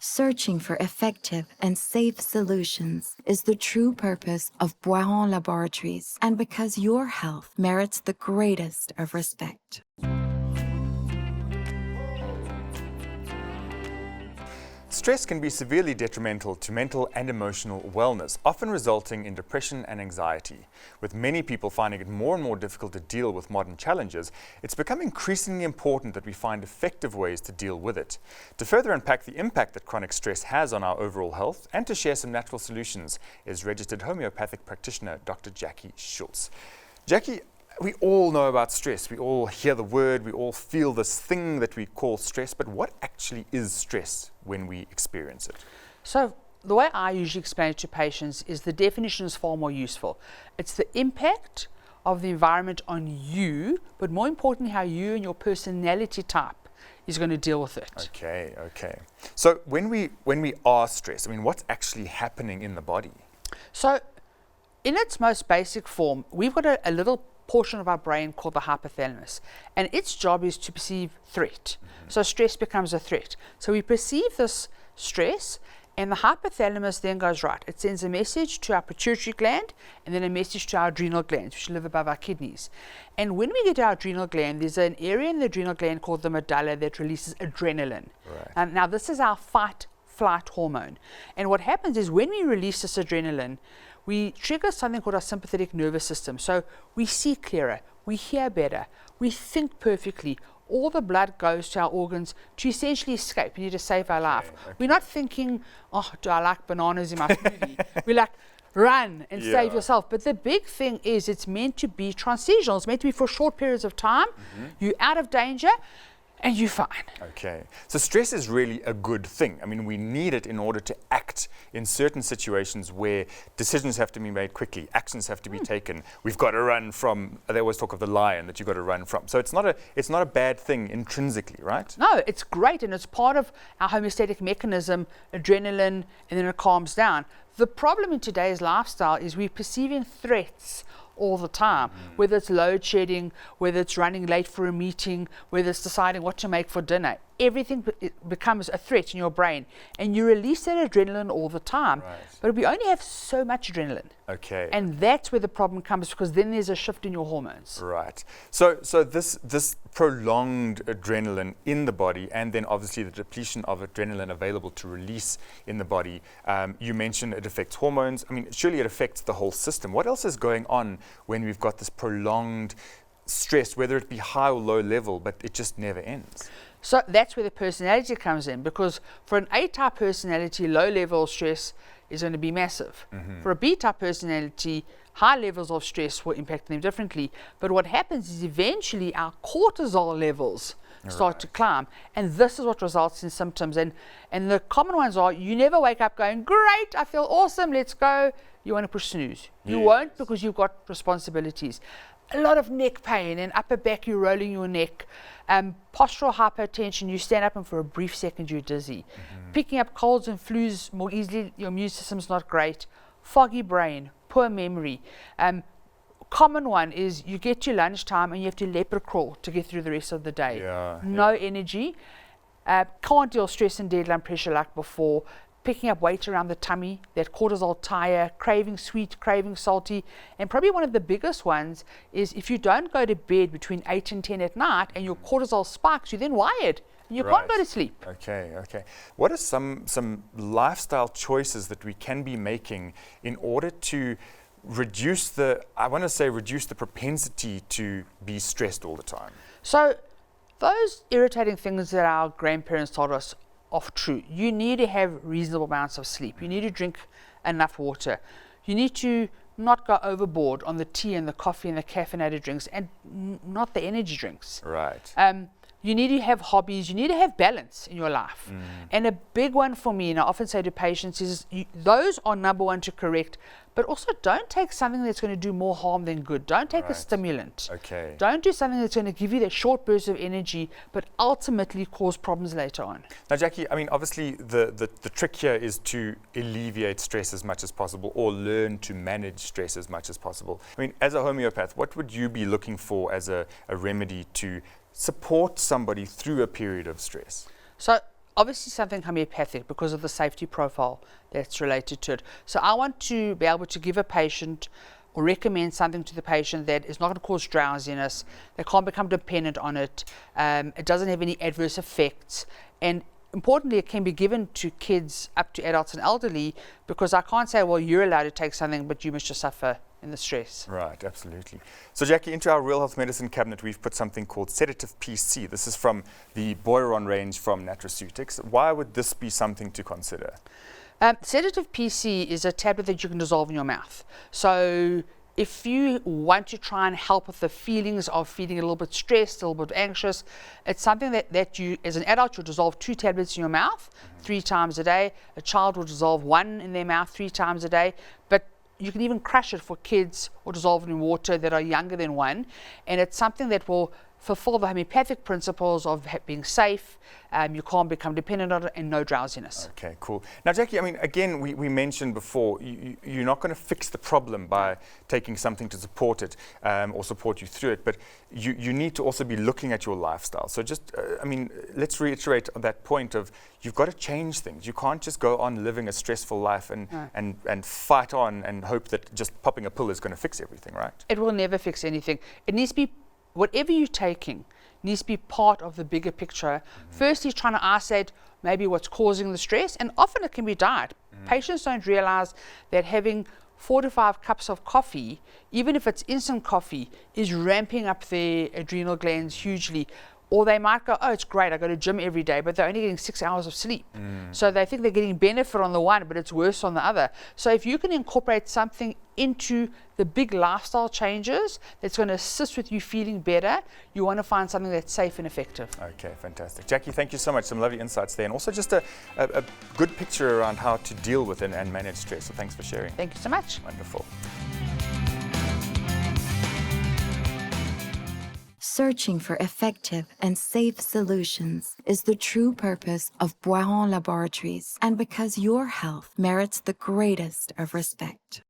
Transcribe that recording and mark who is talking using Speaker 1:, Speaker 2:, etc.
Speaker 1: Searching for effective and safe solutions is the true purpose of Boiron Laboratories, and because your health merits the greatest of respect.
Speaker 2: Stress can be severely detrimental to mental and emotional wellness, often resulting in depression and anxiety. With many people finding it more and more difficult to deal with modern challenges, it's become increasingly important that we find effective ways to deal with it. To further unpack the impact that chronic stress has on our overall health and to share some natural solutions is registered homeopathic practitioner Dr. Jacquelyn Schultz. Jackie, we all know about stress. We all hear the word, we all feel this thing that we call stress, but what actually is stress when we experience it?
Speaker 3: So the way I usually explain it to patients is the definition is far more useful. It's the impact of the environment on you, but more importantly, how you and your personality type is going to deal with it.
Speaker 2: Okay. So when we are stressed, I mean, what's actually happening in the body?
Speaker 3: So in its most basic form, we've got a little portion of our brain called the hypothalamus, and its job is to perceive threat. So stress becomes a threat. So we perceive this stress, and the hypothalamus then goes, right, it sends a message to our pituitary gland and then a message to our adrenal glands, which live above our kidneys. And when we get to our adrenal gland, there's an area in the adrenal gland called the medulla that releases adrenaline.
Speaker 2: Right.
Speaker 3: Now this is our fight-flight hormone. And what happens is when we release this adrenaline, we trigger something called our sympathetic nervous system. So we see clearer, we hear better, we think perfectly. All the blood goes to our organs to essentially escape. We need to save our life.
Speaker 2: Okay.
Speaker 3: We're not thinking, oh, do I like bananas in my smoothie? We're like, run and save yourself. But the big thing is it's meant to be transitional. It's meant to be for short periods of time. You're out of danger and you're fine.
Speaker 2: Okay. So stress is really a good thing. I mean, we need it in order to act in certain situations where decisions have to be made quickly, actions have to be taken. We've got to run from, they always talk of the lion that you've got to run from. So it's not a bad thing intrinsically, right?
Speaker 3: No, it's great, and it's part of our homeostatic mechanism, adrenaline, and then it calms down. The problem in today's lifestyle is we're perceiving threats all the time, whether it's load shedding, whether it's running late for a meeting, whether it's deciding what to make for dinner. Everything becomes a threat in your brain, and you release that adrenaline all the time.
Speaker 2: Right.
Speaker 3: But we only have so much adrenaline.
Speaker 2: Okay.
Speaker 3: And that's where the problem comes, because then there's a shift in your hormones.
Speaker 2: Right. So this prolonged adrenaline in the body, and then obviously the depletion of adrenaline available to release in the body. You mentioned it affects hormones. I mean, surely it affects the whole system. What else is going on when we've got this prolonged stress, whether it be high or low level, but it just never ends?
Speaker 3: So that's where the personality comes in, because for an A-type personality, low level of stress is going to be massive. For a B-type personality, high levels of stress will impact them differently. But what happens is eventually our cortisol levels start to climb, and this is what results in symptoms. And the common ones are, you never wake up going, great, I feel awesome, let's go. You want to push snooze. You won't, because you've got responsibilities. A lot of neck pain and upper back, you're rolling your neck. Postural hypertension, you stand up and for a brief second you're dizzy. Picking up colds and flus more easily, your immune system's not great. Foggy brain, poor memory. Common one is you get to lunchtime and you have to leopard crawl to get through the rest of the day. No energy. Can't deal stress and deadline pressure like before. Picking up weight around the tummy, that cortisol tire, craving sweet, craving salty. And probably one of the biggest ones is if you don't go to bed between 8 and 10 at night and your cortisol spikes, you're then wired. You can't go to sleep.
Speaker 2: Okay. What are some lifestyle choices that we can be making in order to reduce the propensity to be stressed all the time?
Speaker 3: So those irritating things that our grandparents told us of true. You need to have reasonable amounts of sleep. You need to drink enough water. You need to not go overboard on the tea and the coffee and the caffeinated drinks, and not the energy drinks.
Speaker 2: Right.
Speaker 3: You need to have hobbies. You need to have balance in your life. And a big one for me, and I often say to patients, is those are number one to correct, but also don't take something that's going to do more harm than good. Don't take a stimulant.
Speaker 2: Okay.
Speaker 3: Don't do something that's going to give you that short burst of energy, but ultimately cause problems later on.
Speaker 2: Now, Jackie, I mean, obviously the trick here is to alleviate stress as much as possible, or learn to manage stress as much as possible. I mean, as a homeopath, what would you be looking for as a remedy to support somebody through a period of stress?
Speaker 3: So obviously something homeopathic because of the safety profile that's related to it. So I want to be able to give a patient or recommend something to the patient that is not going to cause drowsiness, they can't become dependent on it, it doesn't have any adverse effects, and importantly, it can be given to kids up to adults and elderly, because I can't say, well, you're allowed to take something, but you must just suffer in the stress.
Speaker 2: Right, absolutely. So Jackie, into our Real Health Medicine cabinet, we've put something called Sedative PC. This is from the Boiron-Range from Nutraceutics. Why would this be something to consider?
Speaker 3: Sedative PC is a tablet that you can dissolve in your mouth. So if you want to try and help with the feelings of feeling a little bit stressed, a little bit anxious, it's something that you, as an adult, you'll dissolve 2 tablets in your mouth 3 times a day. A child will dissolve 1 in their mouth 3 times a day. But you can even crush it for kids or dissolve it in water that are younger than 1. And it's something that will fulfill the homeopathic principles of being safe, you can't become dependent on it, and no drowsiness.
Speaker 2: Okay, cool. Now, Jackie, I mean, again, we mentioned before, you're not going to fix the problem by taking something to support it or support you through it, but you need to also be looking at your lifestyle. So just, I mean, let's reiterate that point of you've got to change things. You can't just go on living a stressful life and fight on and hope that just popping a pill is going to fix everything, right?
Speaker 3: It will never fix anything. It needs to be, whatever you're taking needs to be part of the bigger picture. Firstly, trying to isolate maybe what's causing the stress, and often it can be diet. Patients don't realize that having 4 to 5 cups of coffee, even if it's instant coffee, is ramping up their adrenal glands hugely. Or they might go, oh, it's great, I go to gym every day, but they're only getting 6 hours of sleep. So they think they're getting benefit on the one, but it's worse on the other. So if you can incorporate something into the big lifestyle changes that's going to assist with you feeling better, you want to find something that's safe and effective.
Speaker 2: Okay, fantastic. Jackie, thank you so much. Some lovely insights there, and also just a good picture around how to deal with and manage stress. So thanks for sharing.
Speaker 3: Thank you so much.
Speaker 2: Wonderful.
Speaker 1: Searching for effective and safe solutions is the true purpose of Boiron Laboratories, and because your health merits the greatest of respect.